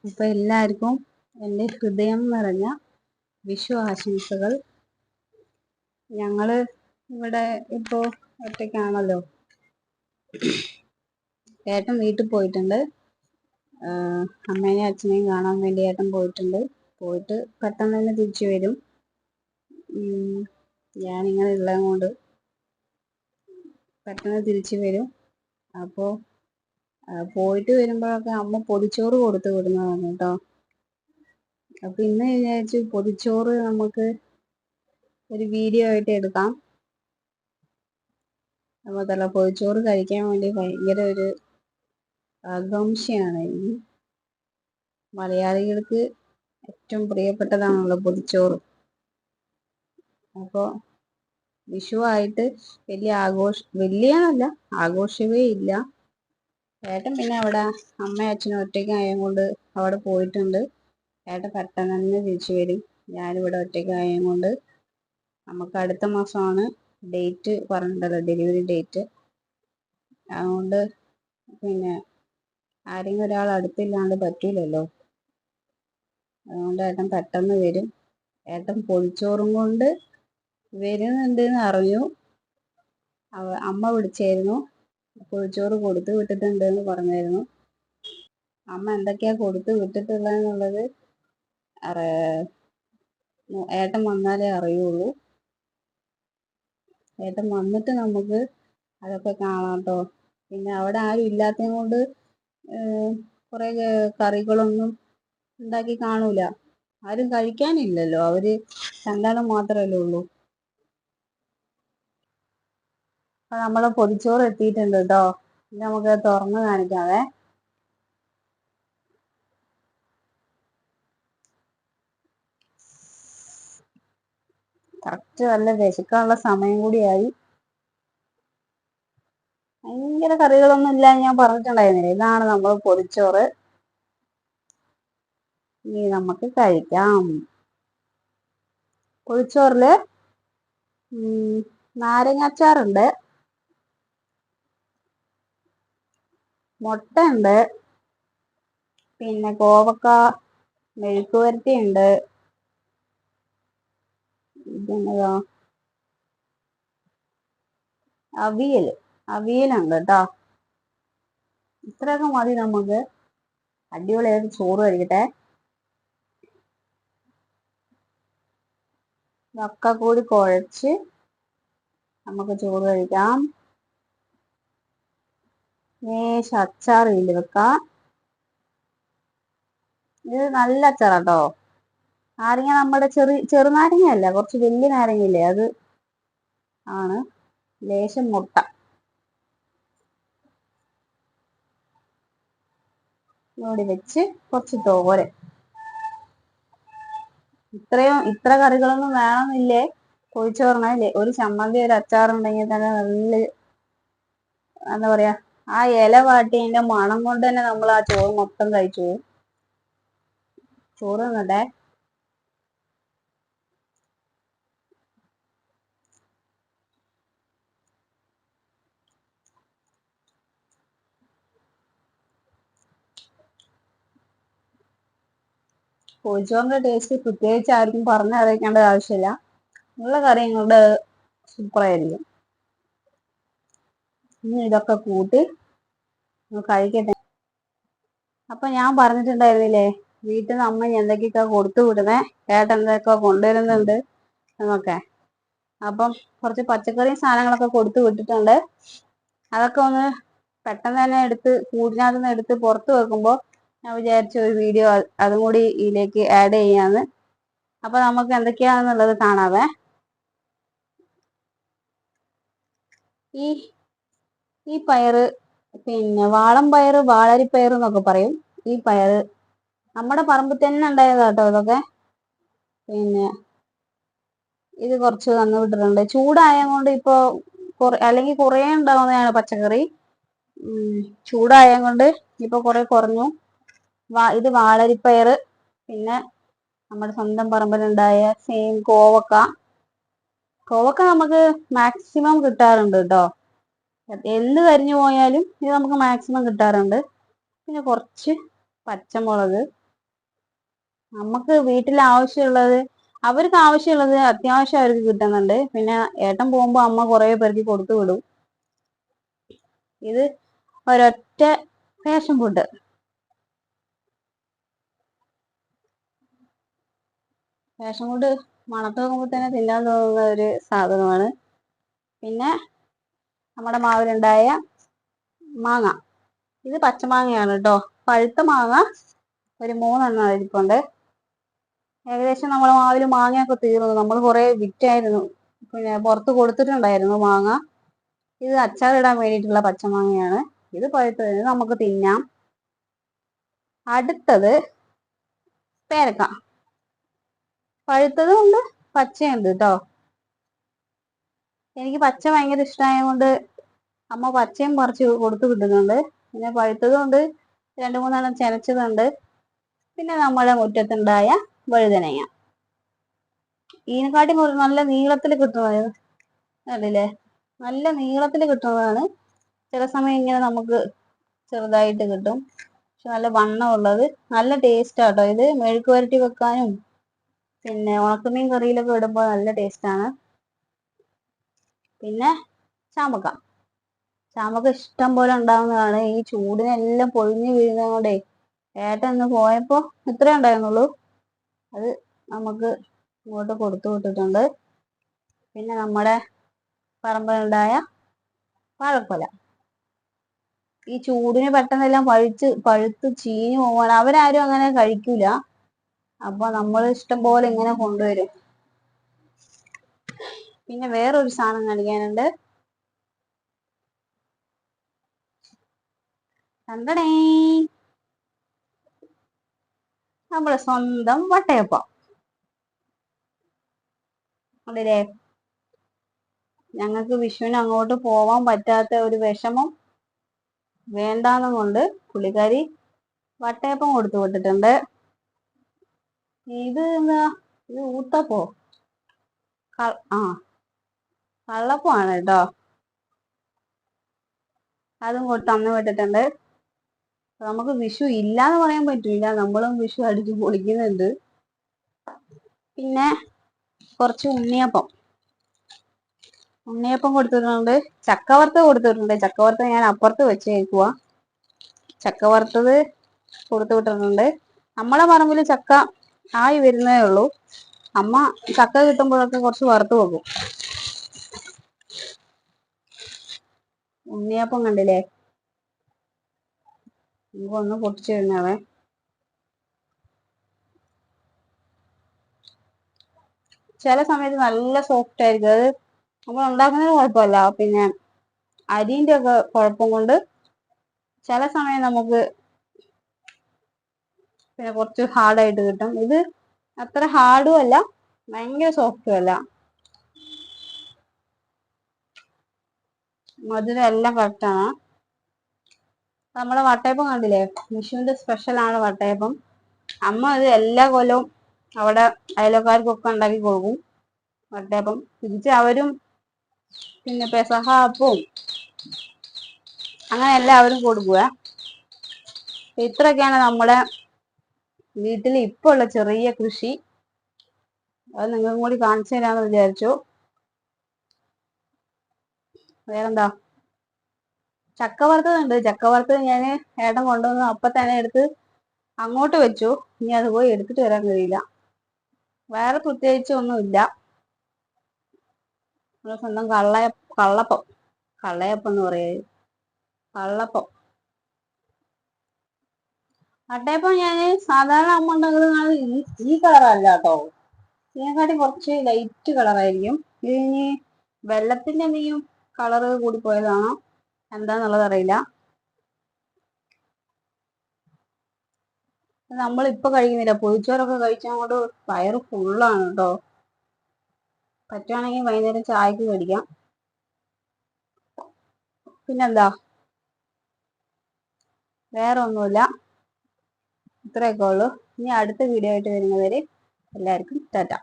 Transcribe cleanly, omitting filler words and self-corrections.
അപ്പോൾ എല്ലാവർക്കും എൻ്റെ ഹൃദയം നിറഞ്ഞ വിഷു ആശംസകൾ. ഞങ്ങൾ ഇവിടെ ഇപ്പോൾ ഒറ്റയ്ക്കാണല്ലോ. ഏട്ടൻ വീട്ടിൽ പോയിട്ടുണ്ട്. അമ്മേനെയും അച്ഛനെയും കാണാൻ വേണ്ടി ഏട്ടൻ പോയിട്ടുണ്ട്. പോയിട്ട് പെട്ടെന്ന് തന്നെ തിരിച്ചു വരും. ഞാനിങ്ങനെ ഉള്ളത് കൊണ്ട് പെട്ടെന്ന് തിരിച്ചു വരും. അപ്പോൾ പോയിട്ട് വരുമ്പോഴൊക്കെ അമ്മ പൊതിച്ചോറ് കൊടുത്തു വിടുന്നതാണ് കേട്ടോ. അപ്പോൾ ഇന്ന് വിചാരിച്ചു പൊതിച്ചോറ് നമുക്ക് ഒരു വീഡിയോ ആയിട്ട് എടുക്കാം. അപ്പോൾ പൊതിച്ചോറ് കഴിക്കാൻ വേണ്ടി ഭയങ്കര ഒരു ആകാംക്ഷയാണ്. ഈ മലയാളികൾക്ക് ഏറ്റവും പ്രിയപ്പെട്ടതാണല്ലോ പൊതിച്ചോറ്. അപ്പോൾ വിഷുവായിട്ട് വലിയനല്ല, ആഘോഷമേ ഇല്ല. ഏട്ടൻ പിന്നെ അവിടെ അമ്മയും അച്ഛനും ഒറ്റയ്ക്കായത് കൊണ്ട് അവിടെ പോയിട്ടുണ്ട്. ഏട്ടൻ പെട്ടെന്ന് തന്നെ തിരിച്ചു വരും. ഞാനിവിടെ ഒറ്റയ്ക്കായത് കൊണ്ട് നമുക്ക് അടുത്ത മാസമാണ് ഡേറ്റ് പറഞ്ഞിട്ടുള്ളത്, ഡെലിവറി ഡേറ്റ്. അതുകൊണ്ട് പിന്നെ ആരെങ്കിലും ഒരാൾ അടുത്തില്ലാണ്ട് പറ്റൂലല്ലോ. അതുകൊണ്ട് ഏട്ടൻ പെട്ടെന്ന് വരും. ഏട്ടൻ പൊതിച്ചോറും കൊണ്ട് വരുന്നുണ്ടെന്ന് അറിഞ്ഞു. അമ്മ വിളിച്ചായിരുന്നു, പൊതിച്ചോറ് കൊടുത്തു വിട്ടിട്ടുണ്ടെന്ന് പറഞ്ഞായിരുന്നു. അമ്മ എന്തൊക്കെയാ കൊടുത്തു വിട്ടിട്ടുള്ളതെന്നുള്ളത് ഏട്ടൻ വന്നാലേ അറിയുള്ളൂ. ഏട്ടൻ വന്നിട്ട് നമുക്ക് അതൊക്കെ കാണാം കേട്ടോ. പിന്നെ അവിടെ ആരും ഇല്ലാത്തത് കൊണ്ട് കുറേ കറികളൊന്നും ഉണ്ടാക്കി കാണൂല. ആരും കഴിക്കാനില്ലല്ലോ, അവര് രണ്ടാളും മാത്രമല്ലേ ഉള്ളൂ. അപ്പൊ നമ്മള് പൊതിച്ചോറ് എത്തിയിട്ടുണ്ട് കേട്ടോ. നമുക്ക് തുറന്ന് കാണിക്കാവേ. കറക്റ്റ് നല്ല വിശക്കാനുള്ള സമയം കൂടിയായി. ഭയങ്കര കറികളൊന്നും ഇല്ല ഞാൻ പറഞ്ഞിട്ടുണ്ടായിരുന്നില്ല. ഇതാണ് നമ്മൾ പൊതിച്ചോറ്. ഇനി നമുക്ക് കഴിക്കാം. പൊതിച്ചോറില് നാരങ്ങാച്ചാറുണ്ട്, മുട്ട ഉണ്ട്, പിന്നെ കോവക്ക മെഴുക്കുവരട്ടി ഉണ്ട്, ഇതെന്നതാ അവിയലുണ്ട് കേട്ടോ. ഇത്രയൊക്കെ മതി നമുക്ക്. അടിപൊളിയായിട്ട് ചോറ് കഴിക്കട്ടെ. ഇതൊക്കെ കൂടി കുഴച്ച് നമുക്ക് ചോറ് കഴിക്കാം. അച്ചാർ ഇതിൽ വെക്കാം. ഇത് നല്ല അച്ചാറാട്ടോ. നാരങ്ങ നമ്മുടെ ചെറുനാരങ്ങയല്ല, കുറച്ച് വലിയ നാരങ്ങയില്ലേ, അത് ആണ്. ലേശം മുട്ട ഇവിടെ വെച്ച് കുറച്ച് തോരൻ. ഇത്ര കറികളൊന്നും വേണമെന്നില്ലേ പൊതിച്ചോറിനല്ലേ. ഒരു ചമ്മന്തി ഒരു അച്ചാറുണ്ടെങ്കിൽ തന്നെ നല്ല, എന്താ പറയാ, ആ ഇല വാട്ടിയതിന്റെ മണം കൊണ്ട് തന്നെ നമ്മൾ ആ ചോറ് മൊത്തം കഴിച്ചു പോകും. ചോറ് തന്നട്ടെ. പൊതിച്ചോറിന്റെ ടേസ്റ്റ് പ്രത്യേകിച്ച് ആർക്കും പറഞ്ഞറിയിക്കേണ്ട ആവശ്യമില്ല. ഉള്ള കറി നിങ്ങളുടെ സൂപ്പറായിരിക്കും. ഇനി ഇതൊക്കെ കൂട്ടി കഴിക്കട്ടെ. അപ്പൊ ഞാൻ പറഞ്ഞിട്ടുണ്ടായിരുന്നില്ലേ വീട്ടിൽ നിന്ന് അമ്മ എന്തൊക്കെയൊക്കെ കൊടുത്തു വിടുന്നേ, ഏട്ടൻ എന്തൊക്കെ കൊണ്ടുവരുന്നുണ്ട് എന്നൊക്കെ. അപ്പം കുറച്ച് പച്ചക്കറി സാധനങ്ങളൊക്കെ കൊടുത്തു വിട്ടിട്ടുണ്ട്. അതൊക്കെ ഒന്ന് പെട്ടെന്ന് തന്നെ കൂടിനകത്തുനിന്ന് എടുത്ത് പുറത്ത് വെക്കുമ്പോൾ ഞാൻ വിചാരിച്ച ഒരു വീഡിയോ അതും കൂടി ഇതിലേക്ക് ആഡ് ചെയ്യാന്ന്. അപ്പൊ നമുക്ക് എന്തൊക്കെയാണെന്നുള്ളത് കാണാവേ. ഈ പയറ് പിന്നെ വാളം പയറ്, വാളരിപ്പയർ എന്നൊക്കെ പറയും. ഈ പയറ് നമ്മുടെ പറമ്പിൽ തന്നെ ഉണ്ടായതാട്ടോ ഇതൊക്കെ. പിന്നെ ഇത് കുറച്ച് തന്നു വിട്ടിട്ടുണ്ട്. ചൂടായത് കൊണ്ട് ഇപ്പൊ അല്ലെങ്കിൽ കുറേ ഉണ്ടാവുന്നതാണ് പച്ചക്കറി. ചൂടായത് കൊണ്ട് ഇപ്പൊ കുറെ കുറഞ്ഞു. ഇത് വാളരിപ്പയറ്, പിന്നെ നമ്മുടെ സ്വന്തം പറമ്പിലുണ്ടായ കോവക്ക നമുക്ക് മാക്സിമം കിട്ടാറുണ്ട് കേട്ടോ. എന്ത് കരിഞ്ഞു പോയാലും ഇത് നമുക്ക് മാക്സിമം കിട്ടാറുണ്ട്. പിന്നെ കുറച്ച് പച്ചമുളക്, നമുക്ക് വീട്ടിൽ ആവശ്യമുള്ളത്, അവർക്ക് ആവശ്യമുള്ളത് അത്യാവശ്യം അവർക്ക് കിട്ടുന്നുണ്ട്. പിന്നെ ഏട്ടൻ പോകുമ്പോ അമ്മ കുറെ പേർക്ക് കൊടുത്തു വിടും. ഇത് ഒരൊറ്റ ഫാഷൻ ഫുഡ്. ഫാഷൻ ഫുഡ് മണത്ത് നോക്കുമ്പോൾ തന്നെ തിന്നാൻ തോന്നുന്ന ഒരു സാധനമാണ്. പിന്നെ നമ്മുടെ മാവിലുണ്ടായ മാങ്ങ, ഇത് പച്ചമാങ്ങയാണ് കേട്ടോ. പഴുത്ത മാങ്ങ ഒരു 3 ഇരിപ്പുണ്ട്. ഏകദേശം നമ്മളെ മാവിൽ മാങ്ങയൊക്കെ തീർന്നു. നമ്മൾ കുറെ വിറ്റായിരുന്നു, പിന്നെ പുറത്ത് കൊടുത്തിട്ടുണ്ടായിരുന്നു മാങ്ങ. ഇത് അച്ചാറിടാൻ വേണ്ടിയിട്ടുള്ള പച്ചമാങ്ങയാണ്. ഇത് പഴുത്തത് നമുക്ക് തിന്നാം. അടുത്തത് പേരക്ക. പഴുത്തതും ഉണ്ട് പച്ചയുണ്ട് കേട്ടോ. എനിക്ക് പച്ച ഭയങ്കര ഇഷ്ടമായതുകൊണ്ട് അമ്മ പച്ചയും പറിച്ച് കൊടുത്തു വിടുന്നുണ്ട്. പിന്നെ പഴുത്തതും ഉണ്ട്, 2-3 ചെനച്ചതുണ്ട്. പിന്നെ നമ്മുടെ മുറ്റത്തുണ്ടായ വഴുതനങ്ങ. ഇതിനെക്കാട്ടി നല്ല നീളത്തിൽ കിട്ടുന്നത് കണ്ടില്ലേ, നല്ല നീളത്തിൽ കിട്ടുന്നതാണ്. ചില സമയം ഇങ്ങനെ നമുക്ക് ചെറുതായിട്ട് കിട്ടും, പക്ഷെ നല്ല വണ്ണമുള്ളത്. നല്ല ടേസ്റ്റ് ആട്ടോ ഇത്. മെഴുക്ക് പുരട്ടി വെക്കാനും പിന്നെ ഉണക്കമീൻ കറിയിലൊക്കെ ഇടുമ്പോൾ നല്ല ടേസ്റ്റാണ്. പിന്നെ ചാമ്പക്ക. ചാമ്പക്ക ഇഷ്ടം പോലെ ഉണ്ടാവുന്നതാണ്. ഈ ചൂടിനെല്ലാം പൊഴിഞ്ഞു വീഴുന്നത് കൊണ്ടേ ഏട്ടൻ ഇന്ന് പോയപ്പോ ഇത്രേ ഉണ്ടായിരുന്നുള്ളൂ. അത് നമുക്ക് ഇങ്ങോട്ട് കൊടുത്തു വിട്ടിട്ടുണ്ട്. പിന്നെ നമ്മുടെ പറമ്പിലുണ്ടായ വാഴക്കൊല. ഈ ചൂടിന് പെട്ടെന്നെല്ലാം പഴുത്ത് ചീഞ്ഞു പോവാണ്. അവരാരും അങ്ങനെ കഴിക്കൂല. അപ്പൊ നമ്മൾ ഇഷ്ടം പോലെ ഇങ്ങനെ കൊണ്ടുവരും. പിന്നെ വേറൊരു സാധനം കാണിക്കാനുണ്ട്. കണ്ടടേ, നമ്മുടെ സ്വന്തം വട്ടയപ്പം. അല്ലേ, ഞങ്ങൾക്ക് വിഷുവിന് അങ്ങോട്ട് പോവാൻ പറ്റാത്ത ഒരു വിഷമം വേണ്ടാന്നും കൊണ്ട് പുള്ളിക്കാരി വട്ടയപ്പം കൊടുത്തു വിട്ടിട്ടുണ്ട്. ഇത് എന്താ, ഇത് ഊത്തപ്പോ കള്ളപ്പമാണ് കേട്ടോ. അതും തന്നു വിട്ടിട്ടുണ്ട്. നമുക്ക് വിഷു ഇല്ലാന്ന് പറയാൻ പറ്റില്ല, നമ്മളും വിഷു അടിച്ച് പൊളിക്കുന്നുണ്ട്. പിന്നെ കുറച്ച് ഉണ്ണിയപ്പം കൊടുത്തിട്ടുണ്ട്. ചക്കവറുത്ത് കൊടുത്തിട്ടുണ്ട്. ചക്കവറുത്ത് ഞാൻ അപ്പുറത്ത് വെച്ചേക്കുവാ. ചക്കവറുത്തത് കൊടുത്തു വിട്ടിട്ടുണ്ട്. നമ്മളെ പറമ്പിൽ ചക്ക ആയി വരുന്നേ ഉള്ളൂ. അമ്മ ചക്ക കിട്ടുമ്പോഴൊക്കെ കുറച്ച് വറുത്ത് വെക്കും. ഉണ്ണിയപ്പം കണ്ടില്ലേ, നമുക്കൊന്ന് പൊട്ടിച്ചു കഴിഞ്ഞാവേ. ചില സമയത്ത് നല്ല സോഫ്റ്റ് ആയിരിക്കും. അത് നമ്മൾ ഉണ്ടാക്കുന്നത് കുഴപ്പമില്ല, പിന്നെ അരിന്റെ ഒക്കെ കുഴപ്പം കൊണ്ട് ചില സമയം നമുക്ക് പിന്നെ കുറച്ച് ഹാർഡായിട്ട് കിട്ടും. ഇത് അത്ര ഹാർഡും അല്ല ഭയങ്കര സോഫ്റ്റും അല്ല. മധുരം എല്ലാം കറക്റ്റാണ്. നമ്മളെ വട്ടയപ്പം കണ്ടില്ലേ, വിഷുവിന്റെ സ്പെഷ്യലാണ് വട്ടയപ്പം. അമ്മ അത് എല്ലാ കൊല്ലവും അവിടെ അയൽവക്കാർക്കൊക്കെ ഉണ്ടാക്കി കൊടുക്കും വട്ടയപ്പം. തിരിച്ച് അവരും പിന്നെ പെസഹ അപ്പവും അങ്ങനെ എല്ലാവരും കൊടുക്കുക. ഇത്രയൊക്കെയാണ് നമ്മുടെ വീട്ടിൽ ഇപ്പൊ ഉള്ള ചെറിയ കൃഷി. അത് നിങ്ങൾക്കും കൂടി കാണിച്ചു തരാമെന്ന് വിചാരിച്ചു. വേറെന്താ, ചക്ക വറുത്തതുണ്ട്. ചക്ക വറുത്തത് ഞാൻ ഏട്ടൻ കൊണ്ടുവന്ന് അപ്പൊ തന്നെ എടുത്ത് അങ്ങോട്ട് വെച്ചു. ഇനി അത് പോയി എടുത്തിട്ട് വരാൻ കഴിയില്ല. വേറെ പ്രത്യേകിച്ച് ഒന്നുമില്ല. സ്വന്തം കള്ളയപ്പം എന്ന് പറയുന്നത് കള്ളപ്പം. വട്ടയപ്പം ഞാൻ സാധാരണ അമ്മ ഉണ്ടാക്കുന്നത് ഈ കളറല്ല കേട്ടോ, ഇതിനെക്കാട്ടി കുറച്ച് ലൈറ്റ് കളറായിരിക്കും. ഇതിനി വെള്ളത്തിന്റെ എന്തെങ്കിലും കളറ് കൂടി പോയതാണോ എന്താന്നുള്ളത് അറിയില്ല. നമ്മളിപ്പൊ കഴിക്കുന്നില്ല, പൊതിച്ചോറൊക്കെ കഴിച്ചങ്ങോട്ട് വയറ് ഫുള്ളാണ് കേട്ടോ. പറ്റുവാണെങ്കിൽ വൈകുന്നേരം ചായക്ക് കഴിക്കാം. പിന്നെന്താ, വേറെ ഒന്നുമില്ല, ഇത്രയൊക്കെ ഉള്ളു. ഇനി അടുത്ത വീഡിയോ ആയിട്ട് വരുന്നവരെ എല്ലാവർക്കും ടാറ്റ.